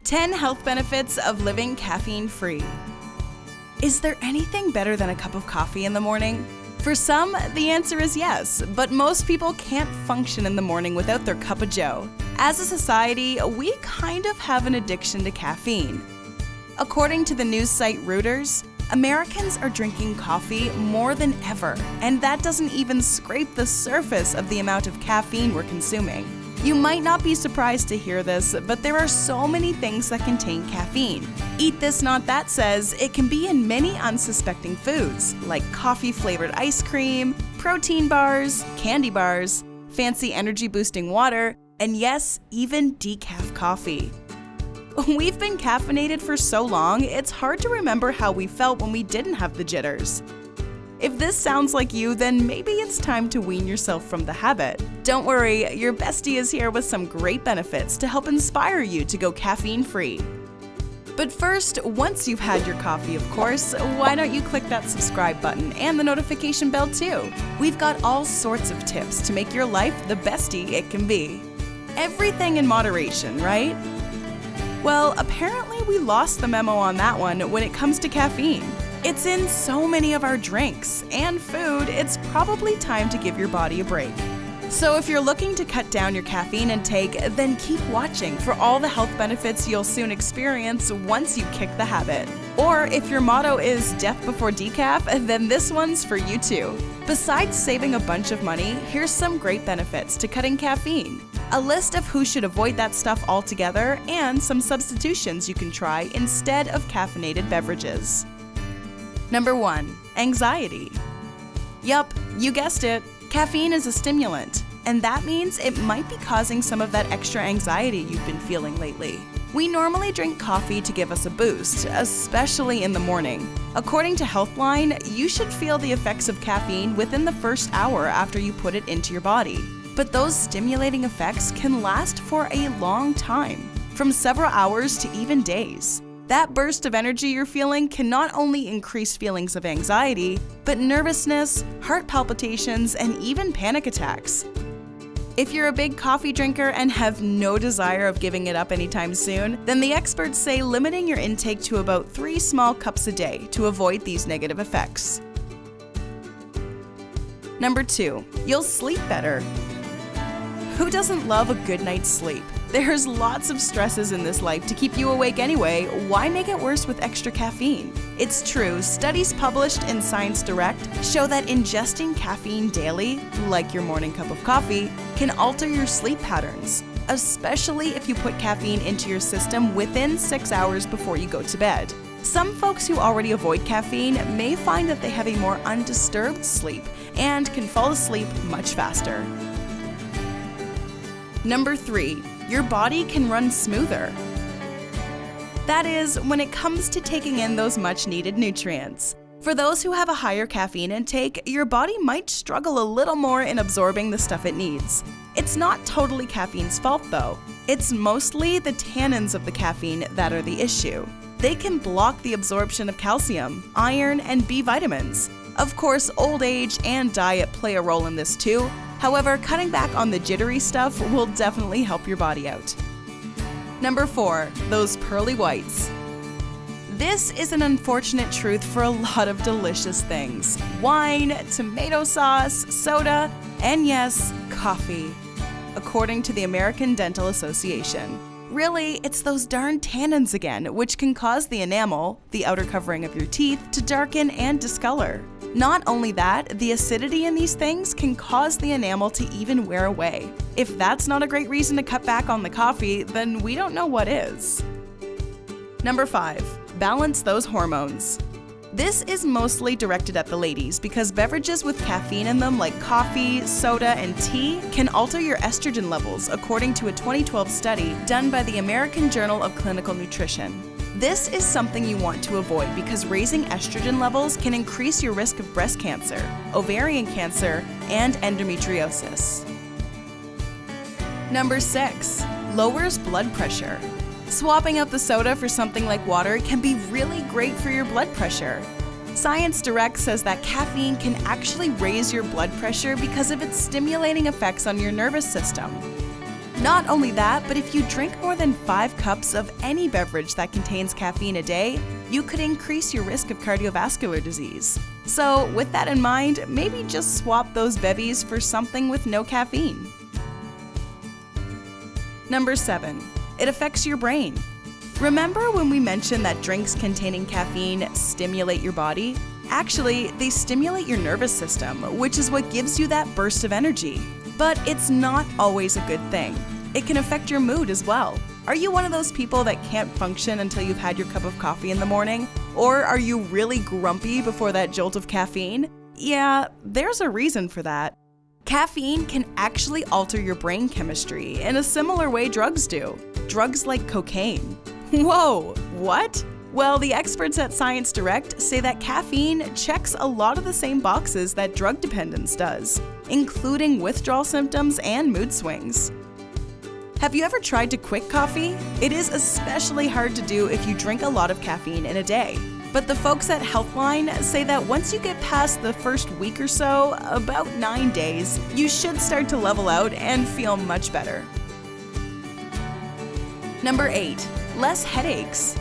10 health benefits of living caffeine-free. Is there anything better than a cup of coffee in the morning? For some, the answer is yes, but most people can't function in the morning without their cup of joe. As a society, we kind of have an addiction to caffeine. According to the news site REUTERS, Americans are drinking coffee more than ever, and that doesn't even scrape the surface of the amount of caffeine we're consuming. You might not be surprised to hear this, but there are so many things that contain caffeine. Eat This Not That says it can be in many unsuspecting foods, like coffee-flavored ice cream, protein bars, candy bars, fancy energy-boosting water, and yes, even decaf coffee. We've been caffeinated for so long, it's hard to remember how we felt when we didn't have the jitters. If this sounds like you, then maybe it's time to wean yourself from the habit. Don't worry, your bestie is here with some great benefits to help inspire you to go caffeine-free. But first, once you've had your coffee, of course, why don't you click that subscribe button and the notification bell too? We've got all sorts of tips to make your life the bestie it can be. Everything in moderation, right? Well, apparently we lost the memo on that one when it comes to caffeine. It's in so many of our drinks and food, it's probably time to give your body a break. So if you're looking to cut down your caffeine intake, then keep watching for all the health benefits you'll soon experience once you kick the habit. Or if your motto is death before decaf, then this one's for you too. Besides saving a bunch of money, here's some great benefits to cutting caffeine. A list of who should avoid that stuff altogether, and some substitutions you can try instead of caffeinated beverages. Number 1. Anxiety. Yup, you guessed it. Caffeine is a stimulant, and that means it might be causing some of that extra anxiety you've been feeling lately. We normally drink coffee to give us a boost, especially in the morning. According to Healthline, you should feel the effects of caffeine within the first hour after you put it into your body. But those stimulating effects can last for a long time, from several hours to even days. That burst of energy you're feeling can not only increase feelings of anxiety, but nervousness, heart palpitations, and even panic attacks. If you're a big coffee drinker and have no desire of giving it up anytime soon, then the experts say limiting your intake to about 3 small cups a day to avoid these negative effects. Number 2, you'll sleep better. Who doesn't love a good night's sleep? There's lots of stresses in this life to keep you awake anyway, why make it worse with extra caffeine? It's true, studies published in Science Direct show that ingesting caffeine daily, like your morning cup of coffee, can alter your sleep patterns, especially if you put caffeine into your system within 6 hours before you go to bed. Some folks who already avoid caffeine may find that they have a more undisturbed sleep and can fall asleep much faster. Number 3. Your body can run smoother. That is, when it comes to taking in those much-needed nutrients. For those who have a higher caffeine intake, your body might struggle a little more in absorbing the stuff it needs. It's not totally caffeine's fault though. It's mostly the tannins of the caffeine that are the issue. They can block the absorption of calcium, iron, and B vitamins. Of course, old age and diet play a role in this too. However, cutting back on the jittery stuff will definitely help your body out. Number 4, those pearly whites. This is an unfortunate truth for a lot of delicious things. Wine, tomato sauce, soda, and yes, coffee. According to the American Dental Association. Really, it's those darn tannins again, which can cause the enamel, the outer covering of your teeth, to darken and discolor. Not only that, the acidity in these things can cause the enamel to even wear away. If that's not a great reason to cut back on the coffee, then we don't know what is. Number 5, balance those hormones. This is mostly directed at the ladies because beverages with caffeine in them like coffee, soda, and tea can alter your estrogen levels according to a 2012 study done by the American Journal of Clinical Nutrition. This is something you want to avoid because raising estrogen levels can increase your risk of breast cancer, ovarian cancer, and endometriosis. Number 6, lowers blood pressure. Swapping out the soda for something like water can be really great for your blood pressure. Science Direct says that caffeine can actually raise your blood pressure because of its stimulating effects on your nervous system. Not only that, but if you drink more than 5 cups of any beverage that contains caffeine a day, you could increase your risk of cardiovascular disease. So with that in mind, maybe just swap those bevies for something with no caffeine. Number 7. It affects your brain. Remember when we mentioned that drinks containing caffeine stimulate your body? Actually, they stimulate your nervous system, which is what gives you that burst of energy. But it's not always a good thing. It can affect your mood as well. Are you one of those people that can't function until you've had your cup of coffee in the morning? Or are you really grumpy before that jolt of caffeine? Yeah, there's a reason for that. Caffeine can actually alter your brain chemistry in a similar way drugs do. Drugs like cocaine. Whoa, what? Well, the experts at Science Direct say that caffeine checks a lot of the same boxes that drug dependence does, including withdrawal symptoms and mood swings. Have you ever tried to quit coffee? It is especially hard to do if you drink a lot of caffeine in a day. But the folks at Healthline say that once you get past the first week or so, about 9 days, you should start to level out and feel much better. Number 8. Less headaches.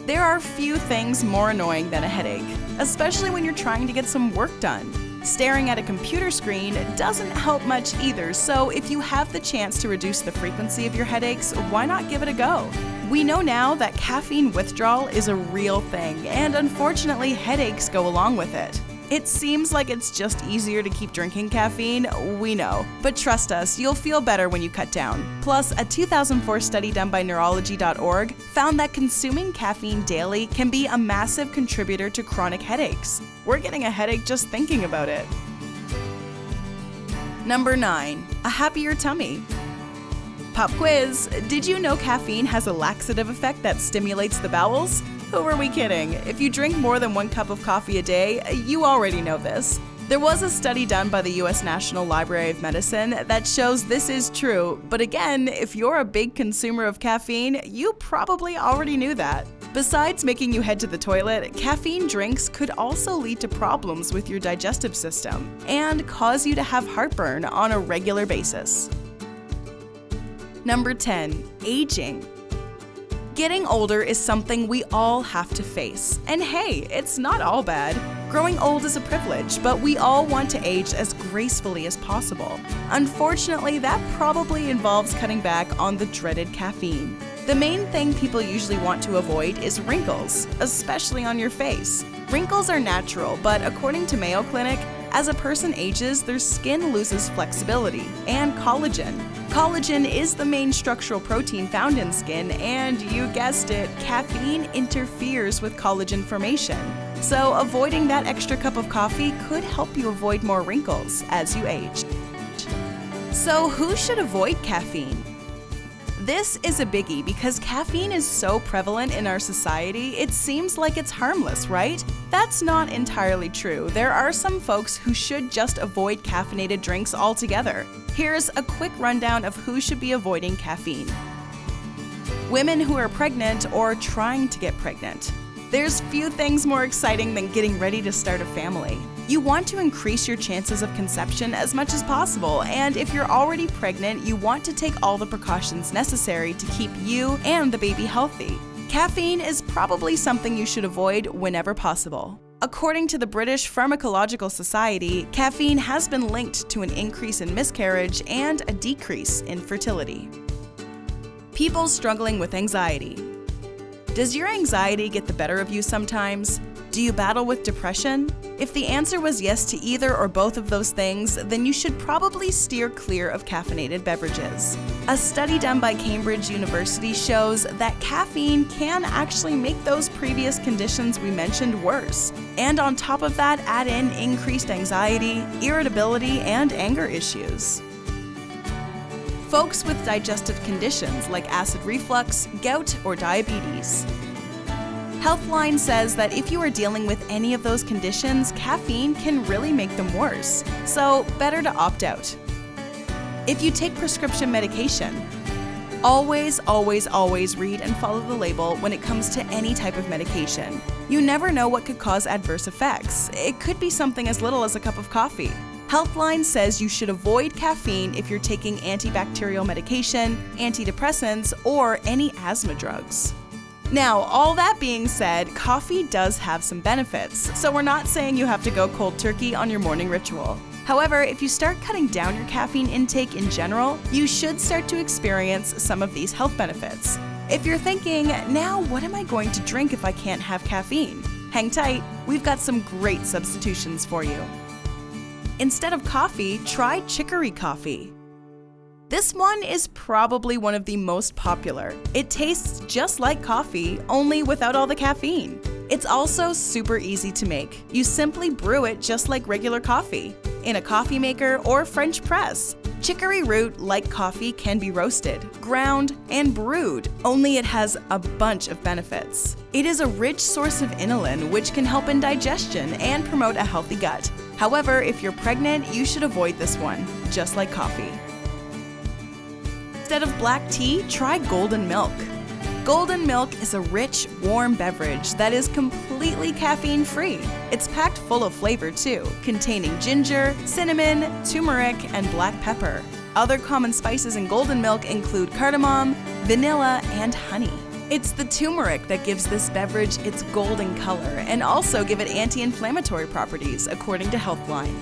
There are few things more annoying than a headache, especially when you're trying to get some work done. Staring at a computer screen doesn't help much either, so if you have the chance to reduce the frequency of your headaches, why not give it a go? We know now that caffeine withdrawal is a real thing, and unfortunately, headaches go along with it. It seems like it's just easier to keep drinking caffeine, we know, but trust us, you'll feel better when you cut down. Plus, a 2004 study done by neurology.org found that consuming caffeine daily can be a massive contributor to chronic headaches. We're getting a headache just thinking about it. Number 9. A happier tummy. Pop quiz! Did you know caffeine has a laxative effect that stimulates the bowels? Who are we kidding? If you drink more than 1 cup of coffee a day, you already know this. There was a study done by the US National Library of Medicine that shows this is true, but again, if you're a big consumer of caffeine, you probably already knew that. Besides making you head to the toilet, caffeine drinks could also lead to problems with your digestive system and cause you to have heartburn on a regular basis. Number 10. Aging. Getting older is something we all have to face. And hey, it's not all bad. Growing old is a privilege, but we all want to age as gracefully as possible. Unfortunately, that probably involves cutting back on the dreaded caffeine. The main thing people usually want to avoid is wrinkles, especially on your face. Wrinkles are natural, but according to Mayo Clinic, as a person ages, their skin loses flexibility and collagen. Collagen is the main structural protein found in skin, and you guessed it, caffeine interferes with collagen formation. So avoiding that extra cup of coffee could help you avoid more wrinkles as you age. So who should avoid caffeine? This is a biggie because caffeine is so prevalent in our society, it seems like it's harmless, right? That's not entirely true. There are some folks who should just avoid caffeinated drinks altogether. Here's a quick rundown of who should be avoiding caffeine. Women who are pregnant or trying to get pregnant. There's few things more exciting than getting ready to start a family. You want to increase your chances of conception as much as possible, and if you're already pregnant, you want to take all the precautions necessary to keep you and the baby healthy. Caffeine is probably something you should avoid whenever possible. According to the British Pharmacological Society, caffeine has been linked to an increase in miscarriage and a decrease in fertility. People struggling with anxiety. Does your anxiety get the better of you sometimes? Do you battle with depression? If the answer was yes to either or both of those things, then you should probably steer clear of caffeinated beverages. A study done by Cambridge University shows that caffeine can actually make those previous conditions we mentioned worse. And on top of that, add in increased anxiety, irritability, and anger issues. Folks with digestive conditions like acid reflux, gout, or diabetes. Healthline says that if you are dealing with any of those conditions, caffeine can really make them worse, so better to opt out. If you take prescription medication, always read and follow the label when it comes to any type of medication. You never know what could cause adverse effects. It could be something as little as a cup of coffee. Healthline says you should avoid caffeine if you're taking antibacterial medication, antidepressants, or any asthma drugs. Now, all that being said, coffee does have some benefits, so we're not saying you have to go cold turkey on your morning ritual. However, if you start cutting down your caffeine intake in general, you should start to experience some of these health benefits. If you're thinking, now what am I going to drink if I can't have caffeine? Hang tight, we've got some great substitutions for you. Instead of coffee, try Chicory coffee. This one is probably one of the most popular. It tastes just like coffee, only without all the caffeine. It's also super easy to make. You simply brew it just like regular coffee, in a coffee maker or French press. Chicory root, like coffee, can be roasted, ground, and brewed, only it has a bunch of benefits. It is a rich source of inulin, which can help in digestion and promote a healthy gut. However, if you're pregnant, you should avoid this one, just like coffee. Instead of black tea, try golden milk. Golden milk is a rich, warm beverage that is completely caffeine-free. It's packed full of flavor too, containing ginger, cinnamon, turmeric, and black pepper. Other common spices in golden milk include cardamom, vanilla, and honey. It's the turmeric that gives this beverage its golden color and also give it anti-inflammatory properties, according to Healthline.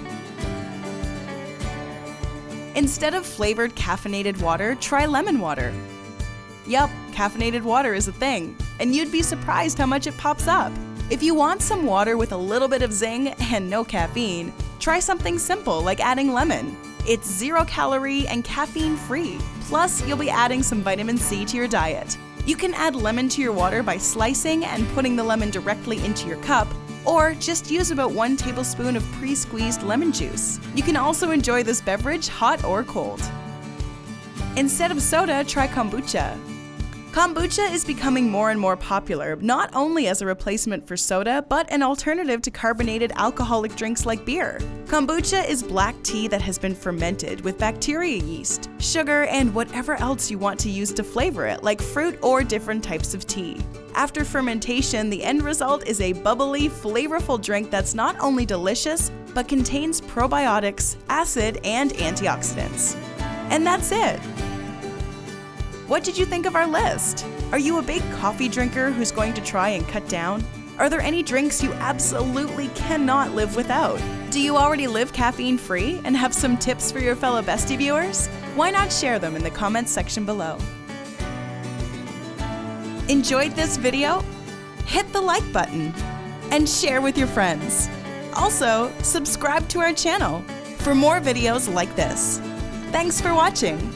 Instead of flavored caffeinated water, try lemon water. Yup, caffeinated water is a thing, and you'd be surprised how much it pops up. If you want some water with a little bit of zing and no caffeine, try something simple like adding lemon. It's 0 calorie and caffeine free, plus you'll be adding some vitamin C to your diet. You can add lemon to your water by slicing and putting the lemon directly into your cup, or just use about 1 tablespoon of pre-squeezed lemon juice. You can also enjoy this beverage hot or cold. Instead of soda, try kombucha. Kombucha is becoming more and more popular, not only as a replacement for soda, but an alternative to carbonated alcoholic drinks like beer. Kombucha is black tea that has been fermented with bacteria yeast, sugar, and whatever else you want to use to flavor it, like fruit or different types of tea. After fermentation, the end result is a bubbly, flavorful drink that's not only delicious, but contains probiotics, acid, and antioxidants. And that's it. What did you think of our list? Are you a big coffee drinker who's going to try and cut down? Are there any drinks you absolutely cannot live without? Do you already live caffeine-free and have some tips for your fellow Bestie viewers? Why not share them in the comments section below? Enjoyed this video? Hit the like button and share with your friends. Also, subscribe to our channel for more videos like this. Thanks for watching.